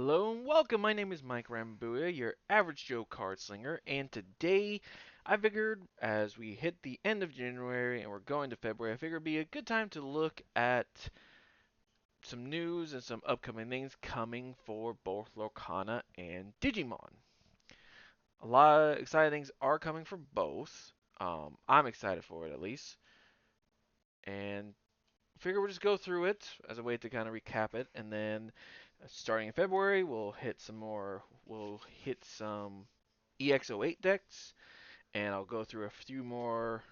Hello and welcome. My name is Mike Rambuya, your average Joe card slinger, and today I figured as we hit the end of January and we're going to February, I figured it'd be a good time to look at some news and some upcoming things coming for both Lorcana and Digimon. A lot of exciting things are coming for both. I'm excited for it at least, and figure we'll just go through it as a way to kind of recap it, and then starting in February, we'll hit some more. We'll hit some EX08 decks, and I'll go through a few more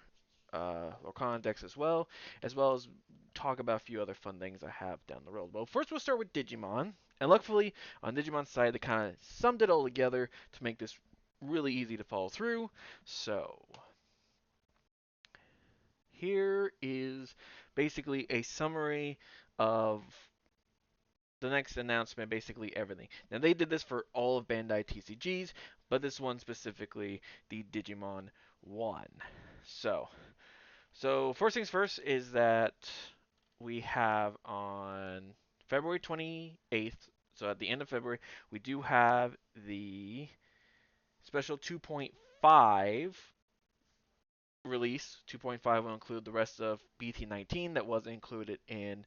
Lorcana decks as well as talk about a few other fun things I have down the road. Well, first we'll start with Digimon, and luckily on Digimon's side, they kind of summed it all together to make this really easy to follow through. So here is basically a summary of the next announcement, basically everything. Now they did this for all of Bandai TCGs, but this one specifically, the Digimon one. So, so first things first is that we have on February 28th, so at the end of February, we do have the special 2.5 release. 2.5 will include the rest of BT19 that was included in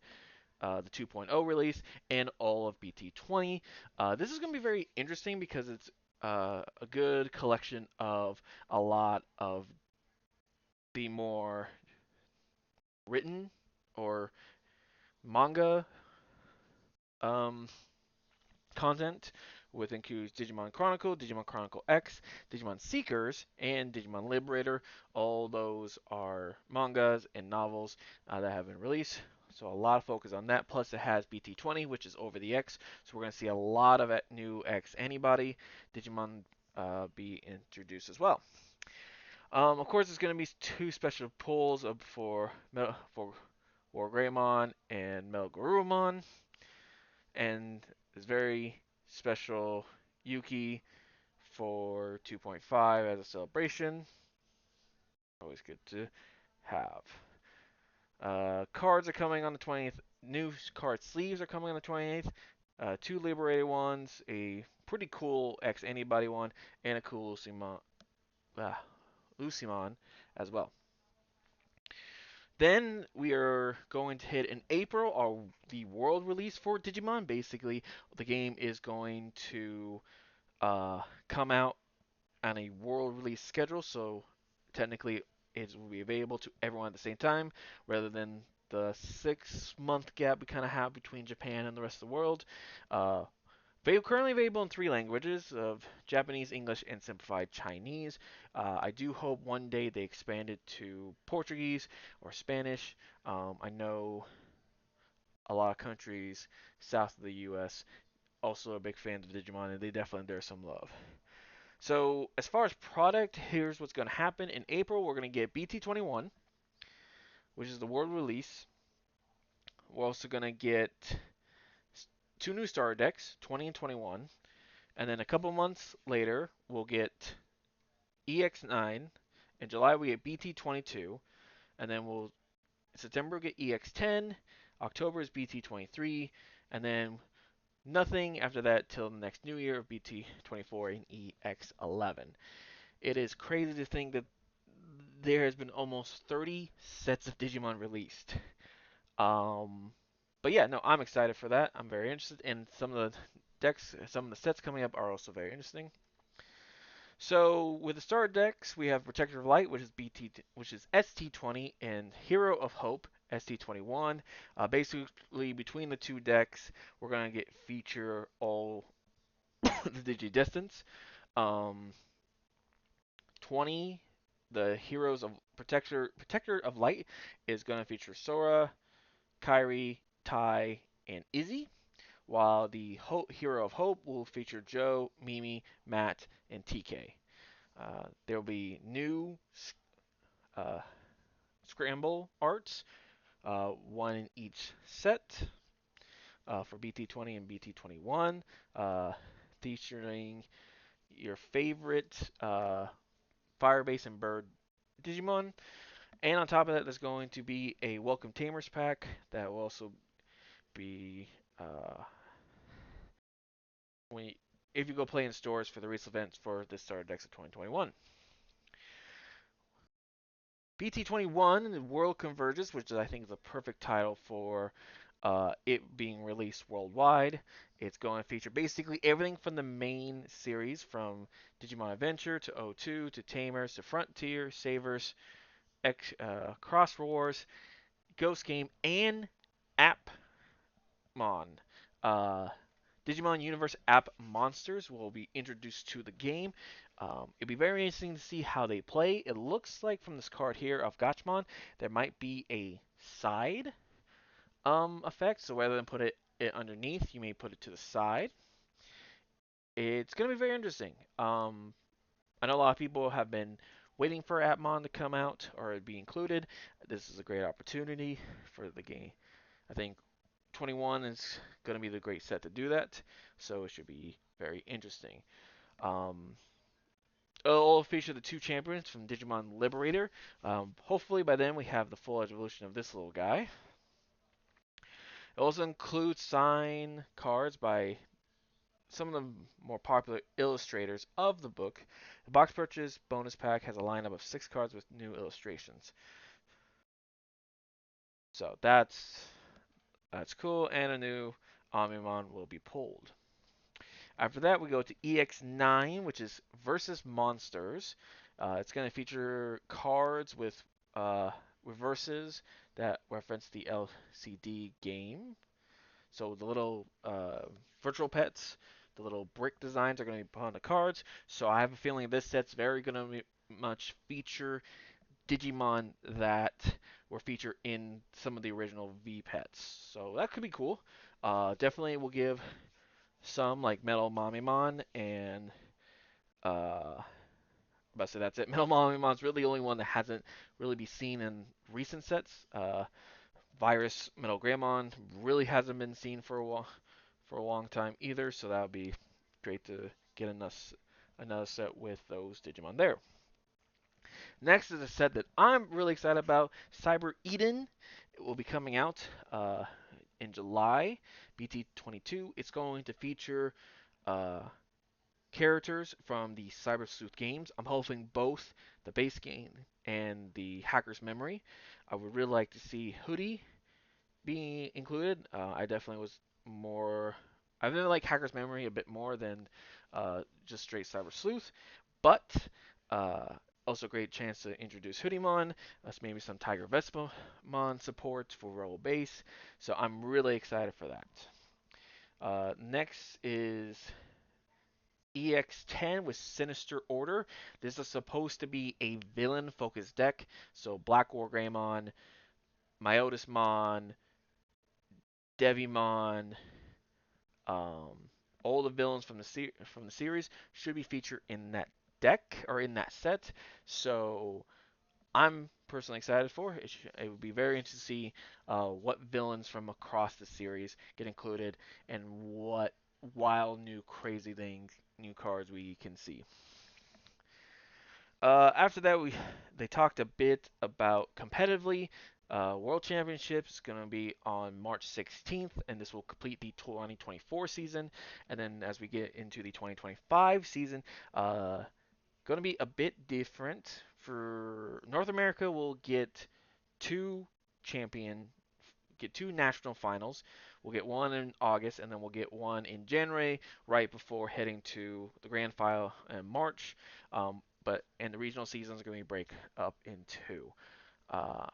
the 2.0 release, and all of BT20. This is going to be very interesting because it's a good collection of a lot of the more written or manga um, content, with includes Digimon Chronicle X, Digimon Seekers, and Digimon Liberator. All those are mangas and novels that have been released. So a lot of focus on that. Plus, it has BT20, which is over the X. So we're going to see a lot of new X Anybody Digimon be introduced as well. Of course, there's going to be two special pulls for War Greymon and Metal Garurumon, and this very special Yuki for 2.5 as a celebration. Always good to have. Cards are coming on the 20th. New card sleeves are coming on the 28th. Two liberated ones, a pretty cool X Anybody one, and a cool Lucimon as well. Then we are going to hit in April the world release for Digimon. Basically, the game is going to come out on a world release schedule, so technically it will be available to everyone at the same time, rather than the 6 month gap we kind of have between Japan and the rest of the world. Uh, Currently available in three languages of Japanese, English, and simplified Chinese. I do hope one day they expand it to Portuguese or Spanish. I know a lot of countries south of the U.S. also are big fans of Digimon, and they definitely deserve some love. So as far as product, here's what's going to happen. In April, we're going to get BT21, which is the world release. We're also going to get two new starter decks, 20 and 21. And then a couple months later, we'll get EX9. In July, we get BT22. And then in September, we'll get EX10. October is BT23. And then nothing after that till the next new year of BT24 and EX11. It is crazy to think that there has been almost 30 sets of Digimon released. Um, but yeah, no, I'm excited for that. I'm very interested, and some of the decks, some of the sets coming up are also very interesting. So with the starter decks, we have Protector of Light, which is ST20, and Hero of Hope, ST21. Basically, between the two decks, we're gonna get feature all the Digidistance. Um, 20, the Heroes of Protector of Light is gonna feature Sora, Kairi, Tai, and Izzy, while the Hero of Hope will feature Joe, Mimi, Matt, and TK. There will be new uh, scramble arts, one in each set for BT20 and BT21, uh, featuring your favorite Fire Base and Bird Digimon. And on top of that, there's going to be a Welcome Tamers pack that will also be uh, if you go play in stores for the recent events for the Starter Decks of 2021. BT21, the World Converges, which I think is a perfect title for it being released worldwide. It's going to feature basically everything from the main series, from Digimon Adventure to O2 to Tamers to Frontier, Savers, Cross Wars, Ghost Game, and Appmon. Uh, Digimon Universe app monsters will be introduced to the game. It'll be very interesting to see how they play. It looks like from this card here of Gachmon, there might be a side effect. So rather than put it underneath, you may put it to the side. It's going to be very interesting. I know a lot of people have been waiting for Appmon to come out or be included. This is a great opportunity for the game. I think 21 is going to be the great set to do that, so it should be very interesting. Um, it'll feature the two champions from Digimon Liberator. Hopefully by then we have the full evolution of this little guy. It also includes signed cards by some of the more popular illustrators of the book. The box purchase bonus pack has a lineup of 6 cards with new illustrations. So that's cool, and a new Omnimon will be pulled. After that, we go to EX9, which is Versus Monsters. It's going to feature cards with reverses that reference the LCD game. So the little virtual pets, the little brick designs are going to be put on the cards. So I have a feeling this set's very going to much feature Digimon that were featured in some of the original V pets. So that could be cool. Definitely will give some like Metal Mamimon and but so that's it. Metal Mamimon's really the only one that hasn't really been seen in recent sets. Virus Metal Greymon really hasn't been seen for a long time either. So that would be great to get another set with those Digimon there. Next is a set that I'm really excited about, Cyber Eden. It will be coming out in July, BT22. It's going to feature uh, characters from the Cyber Sleuth games. I'm hoping both the base game and the Hacker's Memory. I would really like to see Hoodie be included. I definitely was more. I really like Hacker's Memory a bit more than just straight Cyber Sleuth, but uh, also a great chance to introduce Hoodiemon, maybe some Tiger Vespamon support for Roll Base. So I'm really excited for that. Next is EX10 with Sinister Order. This is supposed to be a villain focused deck. So Black War Greymon, Myotismon, Devimon, um, all the villains from the series should be featured in that deck or in that set. So I'm personally excited for it. It would be very interesting to see what villains from across the series get included and what wild new crazy things, new cards we can see. After that, they talked a bit about competitively. World Championships is going to be on March 16th, and this will complete the 2024 season. And then as we get into the 2025 season, going to be a bit different. For North America, we'll two champion get two national finals. We'll get one in August, and then we'll get one in January, right before heading to the grand final in March. And the regional seasons are going to break up in two. Uh,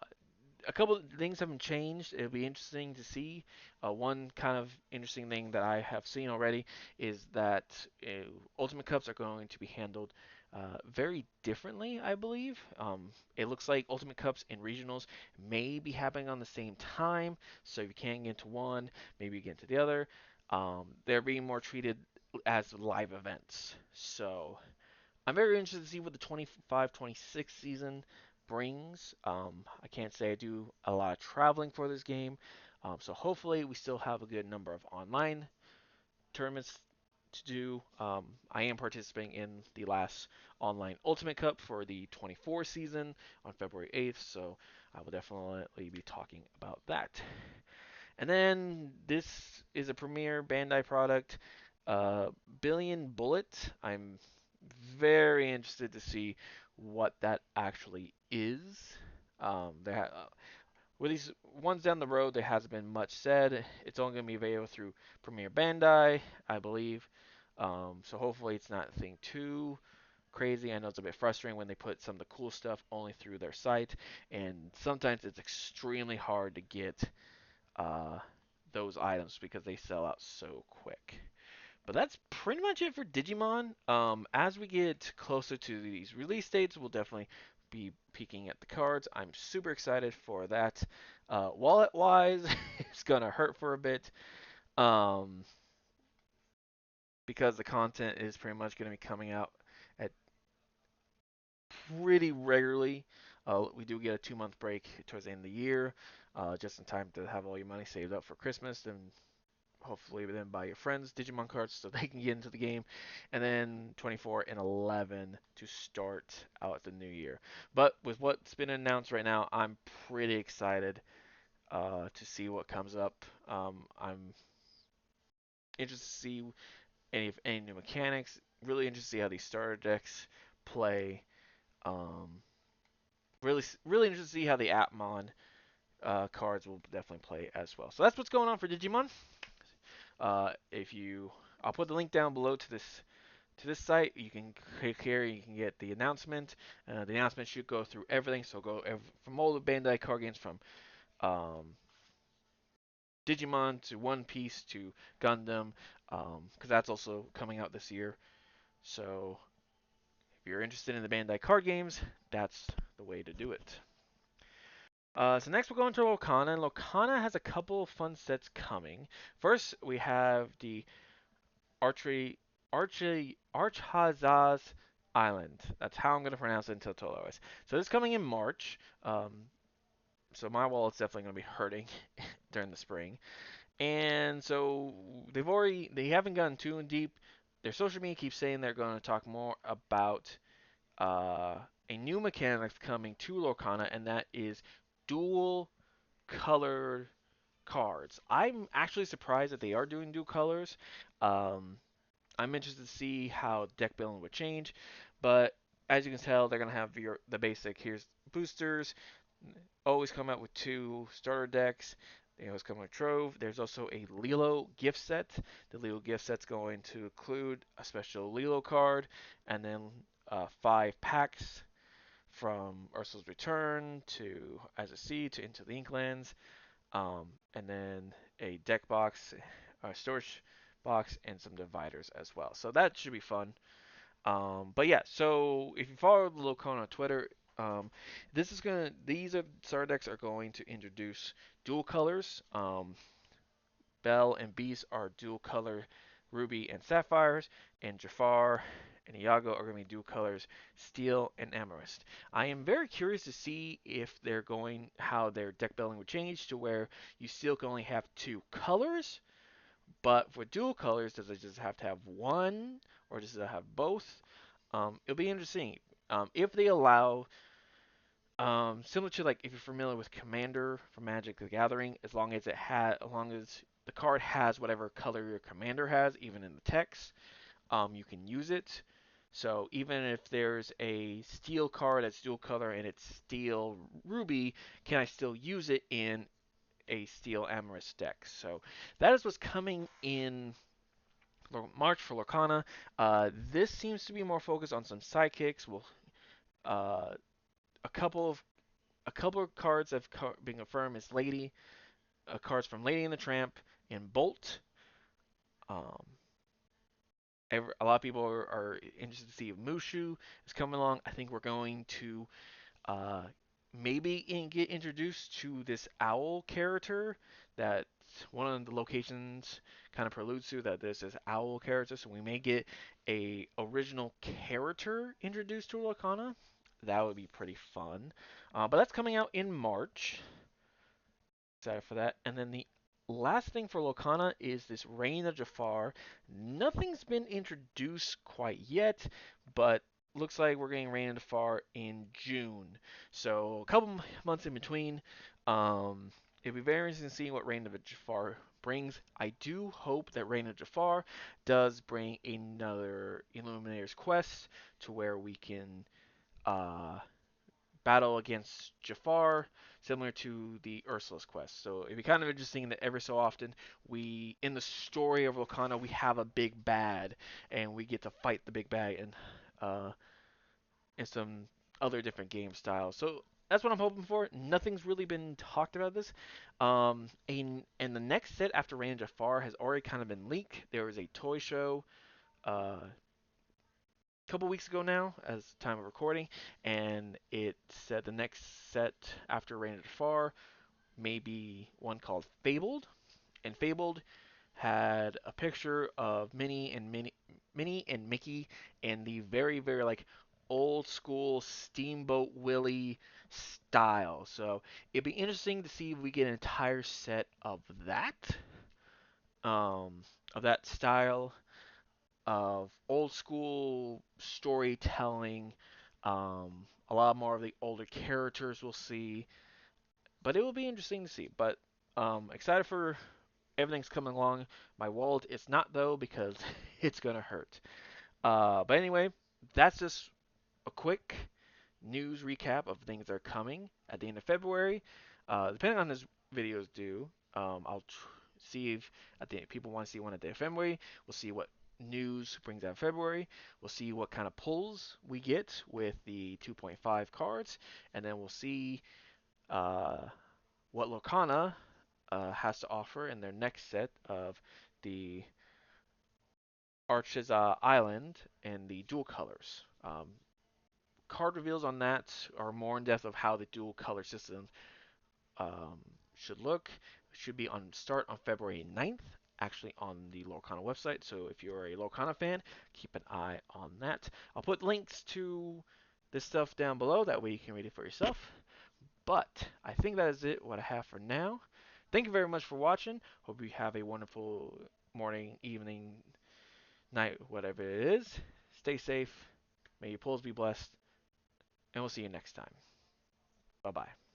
a couple of things haven't changed. It'll be interesting to see. One kind of interesting thing that I have seen already is that Ultimate Cups are going to be handled very differently, I believe. It looks like Ultimate Cups and regionals may be happening on the same time, so you can get into one, maybe you get into the other. They're being more treated as live events. So I'm very interested to see what the 25-26 season brings. I can't say I do a lot of traveling for this game, so hopefully we still have a good number of online tournaments to do. I am participating in the last online Ultimate Cup for the 24 season on February 8th, so I will definitely be talking about that. And then this is a premier Bandai product. Uh, Billion Bullet. I'm very interested to see what that actually is. There with these ones down the road, there hasn't been much said. It's only going to be available through Premier Bandai, I believe. So hopefully it's not a thing too crazy. I know it's a bit frustrating when they put some of the cool stuff only through their site, and sometimes it's extremely hard to get uh, those items because they sell out so quick. But that's pretty much it for Digimon. As we get closer to these release dates, we'll definitely be peeking at the cards. I'm super excited for that. Wallet wise, it's gonna hurt for a bit um, because the content is pretty much gonna be coming out at pretty regularly. We do get a 2 month break towards the end of the year, just in time to have all your money saved up for Christmas and hopefully then buy your friends Digimon cards so they can get into the game, and then 24 and 11 to start out the new year. But with what's been announced right now, I'm pretty excited to see what comes up. I'm interested to see any new mechanics. Really interested to see how these starter decks play. Um, really interested to see how the Atmon cards will definitely play as well. So that's what's going on for Digimon. If you, I'll put the link down below to this site. You can click here. You can get the announcement. The announcement should go through everything. So from all the Bandai card games, from um, Digimon to One Piece to Gundam, because that's also coming out this year. So if you're interested in the Bandai card games, that's the way to do it. So next we'll go into Lorcana. And Lorcana has a couple of fun sets coming. First, we have the Archery, Archhazaz Island. That's how I'm going to pronounce it until told otherwise. So this is coming in March. So my wallet's definitely going to be hurting during the spring. And so they haven't gotten too in deep. Their social media keeps saying they're going to talk more about uh, a new mechanic that's coming to Lorcana, and that is dual colored cards. I'm actually surprised that they are doing dual colors. Um, I'm interested to see how deck building would change, but as you can tell, they're gonna have the basic. Here's boosters. Always come out with two starter decks. They always come with Trove. There's also a Lilo gift set. The Lilo gift set's going to include a special Lilo card, and then 5 packs from Ursula's Return to As a Sea to Into the Inklands, and then a deck box, a storage box, and some dividers as well. So that should be fun. But yeah, so if you follow the Locona on Twitter, these are starter decks are going to introduce dual colors. Bell and Beast are dual color Ruby and Sapphires, and Jafar and Iago are going to be dual colors Steel and Amethyst. I am very curious to see if they're going how their deck building would change to where you still can only have two colors, but for dual colors, does it just have to have one or does it have both? It'll be interesting if they allow similar to like if you're familiar with Commander from Magic the Gathering, as long as the card has whatever color your commander has, even in the text, you can use it. So even if there's a steel card that's dual color and it's steel ruby, can I still use it in a steel amethyst deck? So that is what's coming in March for Lorcana. This seems to be more focused on some sidekicks. Uh, a couple of a couple of cards have been confirmed as Lady, cards from Lady and the Tramp and Bolt. Um, a lot of people are interested to see if Mushu is coming along. I think we're going to uh, get introduced to this owl character that one of the locations kind of preludes to that there's this owl character, so we may get a original character introduced to Lorcana. That would be pretty fun. But that's coming out in March. Excited for that. And then the last thing for Lorcana is this Reign of Jafar. Nothing's been introduced quite yet, but looks like we're getting Reign of Jafar in June. So a couple months in between. It'll be very interesting to see what Reign of Jafar brings. I do hope that Reign of Jafar does bring another Illuminator's Quest to where we can uh, battle against Jafar, similar to the Ursula's quest. So it'd be kind of interesting that every so often in the story of Lorcana, we have a big bad, and we get to fight the big bad uh, in some other different game styles. So that's what I'm hoping for. Nothing's really been talked about this. And the next set after Reign of Jafar has already kind of been leaked. There was a toy show uh, couple weeks ago now, as time of recording, and it said the next set after Reign of Jafar may be one called Fabled, and Fabled had a picture of Minnie and Mickey in the very very like old school Steamboat Willie style. So it'd be interesting to see if we get an entire set um, of that style of old school storytelling. A lot more of the older characters we'll see, but it will be interesting to see. But excited for everything's coming along. My wallet is not though because it's gonna hurt. But anyway, that's just a quick news recap of things that are coming at the end of February. Depending on this video's due, I'll see if at the people want to see one at the end of February. We'll see what news brings out in February. We'll see what kind of pulls we get with the 2.5 cards, and then we'll see uh, what Lorcana has to offer in their next set of the Arches Island and the dual colors. Card reveals on that are more in depth of how the dual color system um, should look. It should be on start on February 9th, actually on the Lorcana website. So if you're a Lorcana fan, keep an eye on that. I'll put links to this stuff down below. That way you can read it for yourself. But I think that is it, what I have for now. Thank you very much for watching. Hope you have a wonderful morning, evening, night, whatever it is. Stay safe. May your pulls be blessed. And we'll see you next time. Bye bye.